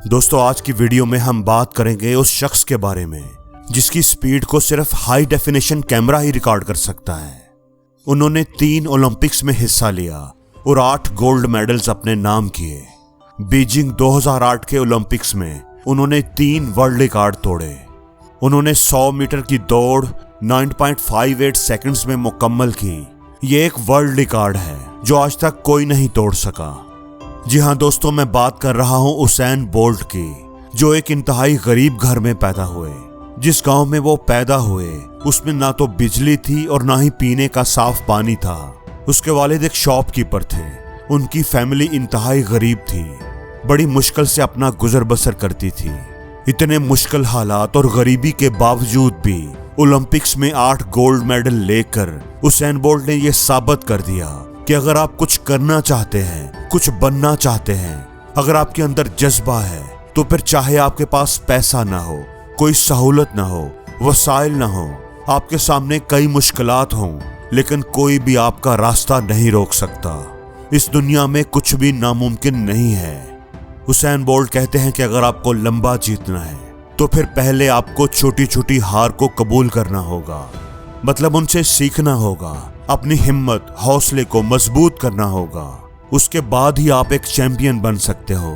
दोस्तों आज की वीडियो में हम बात करेंगे उस शख्स के बारे में जिसकी स्पीड को सिर्फ हाई डेफिनेशन कैमरा ही रिकॉर्ड कर सकता है। उन्होंने 3 ओलंपिक्स में हिस्सा लिया और 8 गोल्ड मेडल्स अपने नाम किए। बीजिंग 2008 के ओलंपिक्स में उन्होंने 3 वर्ल्ड रिकॉर्ड तोड़े। उन्होंने 100 मीटर की दौड़ 9.58 सेकंड्स में मुकम्मल की। ये एक वर्ल्ड रिकॉर्ड है जो आज तक कोई नहीं तोड़ सका। जी हाँ दोस्तों, मैं बात कर रहा हूँ उसेन बोल्ट की, जो एक इंतहाई गरीब घर में पैदा हुए। जिस गांव में वो पैदा हुए उसमें ना तो बिजली थी और ना ही पीने का साफ पानी था। उसके वालिद एक शॉपकीपर थे। उनकी फैमिली इंतहाई गरीब थी, बड़ी मुश्किल से अपना गुजर बसर करती थी। इतने मुश्किल हालात और गरीबी के बावजूद भी ओलंपिक्स में 8 गोल्ड मेडल लेकर उसेन बोल्ट ने यह साबित कर दिया कि अगर आप कुछ करना चाहते हैं, कुछ बनना चाहते हैं, अगर आपके अंदर जज्बा है, तो फिर चाहे आपके पास पैसा ना हो, कोई सहूलत ना हो, वसाइल ना हो, आपके सामने कई मुश्किलात हों, लेकिन कोई भी आपका रास्ता नहीं रोक सकता। इस दुनिया में कुछ भी नामुमकिन नहीं है। उसेन बोल्ट कहते हैं कि अगर आपको लंबा जीतना है तो फिर पहले आपको छोटी छोटी हार को कबूल करना होगा, मतलब उनसे सीखना होगा, अपनी हिम्मत हौसले को मजबूत करना होगा। उसके बाद ही आप एक चैंपियन बन सकते हो।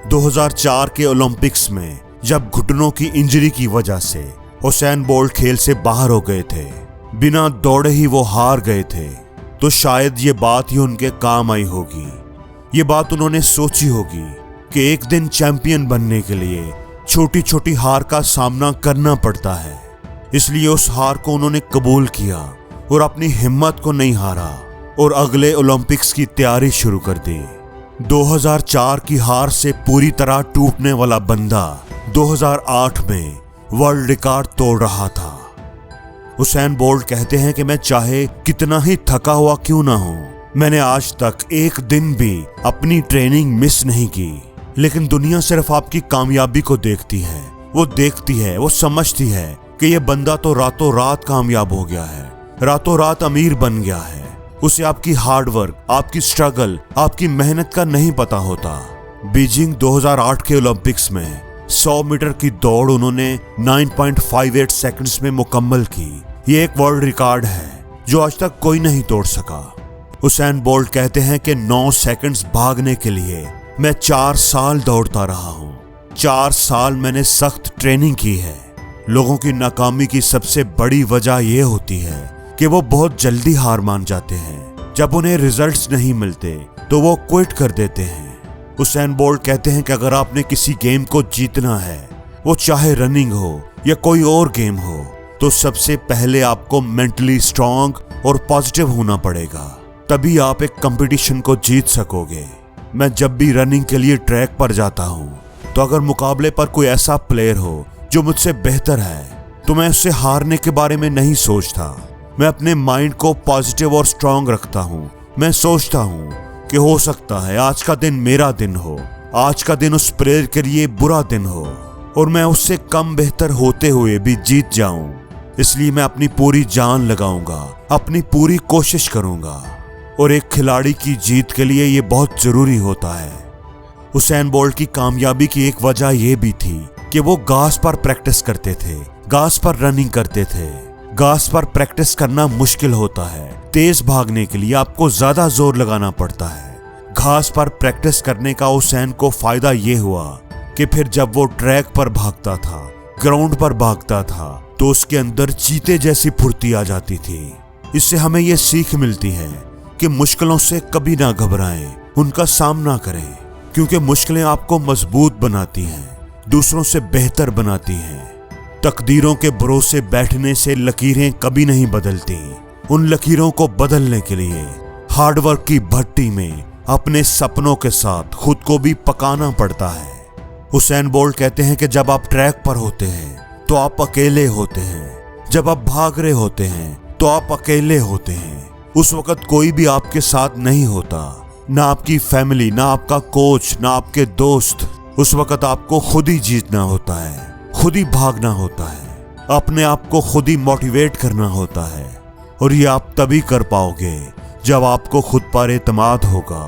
2004 के ओलंपिक्स में जब घुटनों की इंजरी की वजह से उसेन बोल्ट खेल से बाहर हो गए थे, बिना दौड़े ही वो हार गए थे, तो शायद ये बात ही उनके काम आई होगी। ये बात उन्होंने सोची होगी कि एक दिन चैंपियन बनने के लिए छोटी छोटी हार का सामना करना पड़ता है। इसलिए उस हार को उन्होंने कबूल किया और अपनी हिम्मत को नहीं हारा और अगले ओलंपिक्स की तैयारी शुरू कर दी। 2004 की हार से पूरी तरह टूटने वाला बंदा 2008 में वर्ल्ड रिकॉर्ड तोड़ रहा था। उसेन बोल्ट कहते हैं कि मैं चाहे कितना ही थका हुआ क्यों ना हो, मैंने आज तक एक दिन भी अपनी ट्रेनिंग मिस नहीं की। लेकिन दुनिया सिर्फ आपकी कामयाबी को देखती है। वो देखती है, वो समझती है कि ये बंदा तो रातों रात कामयाब हो गया है, रातों रात अमीर बन गया है। उसे आपकी हार्डवर्क, आपकी स्ट्रगल, आपकी मेहनत का नहीं पता होता। बीजिंग 2008 के ओलंपिक्स में 100 मीटर की दौड़ उन्होंने 9.58 सेकंड्स में मुकम्मल की। ये एक वर्ल्ड रिकॉर्ड है जो आज तक कोई नहीं तोड़ सका। उसेन बोल्ट कहते हैं कि 9 सेकंड्स भागने के लिए मैं 4 साल दौड़ता रहा हूँ। 4 साल मैंने सख्त ट्रेनिंग की है। लोगों की नाकामी की सबसे बड़ी वजह यह होती है कि वो बहुत जल्दी हार मान जाते हैं। जब उन्हें रिजल्ट्स नहीं मिलते तो वो क्विट कर देते हैं। उसेन बोल्ट कहते हैं कि अगर आपने किसी गेम को जीतना है, वो चाहे रनिंग हो या कोई और गेम हो, तो सबसे पहले आपको मेंटली स्ट्रांग और पॉजिटिव होना पड़ेगा। तभी आप एक कंपटीशन को जीत सकोगे। मैं जब भी रनिंग के लिए ट्रैक पर जाता हूँ, तो अगर मुकाबले पर कोई ऐसा प्लेयर हो जो मुझसे बेहतर है, तो मैं उससे हारने के बारे में नहीं सोचता। मैं अपने माइंड को पॉजिटिव और स्ट्रांग रखता हूँ। मैं सोचता हूँ कि हो सकता है आज का दिन मेरा दिन हो, आज का दिन उस प्लेयर के लिए बुरा दिन हो और मैं उससे कम बेहतर होते हुए भी जीत जाऊं। इसलिए मैं अपनी पूरी जान लगाऊंगा, अपनी पूरी कोशिश करूंगा। और एक खिलाड़ी की जीत के लिए ये बहुत जरूरी होता है। उसेन बोल्ट की कामयाबी की एक वजह यह भी थी कि वो घास पर प्रैक्टिस करते थे, घास पर रनिंग करते थे। घास पर प्रैक्टिस करना मुश्किल होता है। तेज भागने के लिए आपको ज्यादा जोर लगाना पड़ता है। घास पर प्रैक्टिस करने का उसेन को फायदा ये हुआ कि फिर जब वो ट्रैक पर भागता था, ग्राउंड पर भागता था, तो उसके अंदर चीते जैसी फुर्ती आ जाती थी। इससे हमें ये सीख मिलती है कि मुश्किलों से कभी ना घबराएं, उनका सामना करें, क्योंकि मुश्किलें आपको मजबूत बनाती हैं, दूसरों से बेहतर बनाती हैं। तकदीरों के भरोसे बैठने से लकीरें कभी नहीं बदलती। उन लकीरों को बदलने के लिए हार्डवर्क की भट्टी में अपने सपनों के साथ खुद को भी पकाना पड़ता है। उसेन बोल्ट कहते हैं कि जब आप ट्रैक पर होते हैं तो आप अकेले होते हैं। जब आप भाग रहे होते हैं तो आप अकेले होते हैं। उस वक्त कोई भी आपके साथ नहीं होता, ना आपकी फैमिली, ना आपका कोच, ना आपके दोस्त। उस वक्त आपको खुद ही जीतना होता है, खुद ही भागना होता है, अपने आप को खुद ही मोटिवेट करना होता है। और ये आप तभी कर पाओगे जब आपको खुद पर एतमाद होगा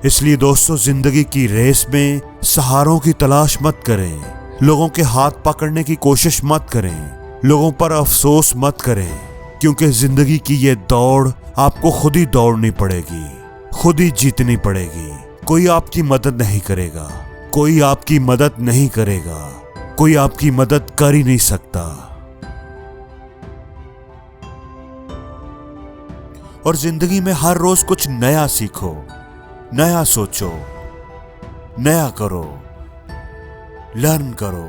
इसलिए दोस्तों, जिंदगी की रेस में सहारों की तलाश मत करें, लोगों के हाथ पकड़ने की कोशिश मत करें, लोगों पर अफसोस मत करें, क्योंकि जिंदगी की ये दौड़ आपको खुद ही दौड़नी पड़ेगी, खुद ही जीतनी पड़ेगी। कोई आपकी मदद नहीं करेगा, कोई आपकी मदद नहीं करेगा, कोई आपकी मदद कर ही नहीं सकता। और जिंदगी में हर रोज कुछ नया सीखो, नया सोचो, नया करो, लर्न करो।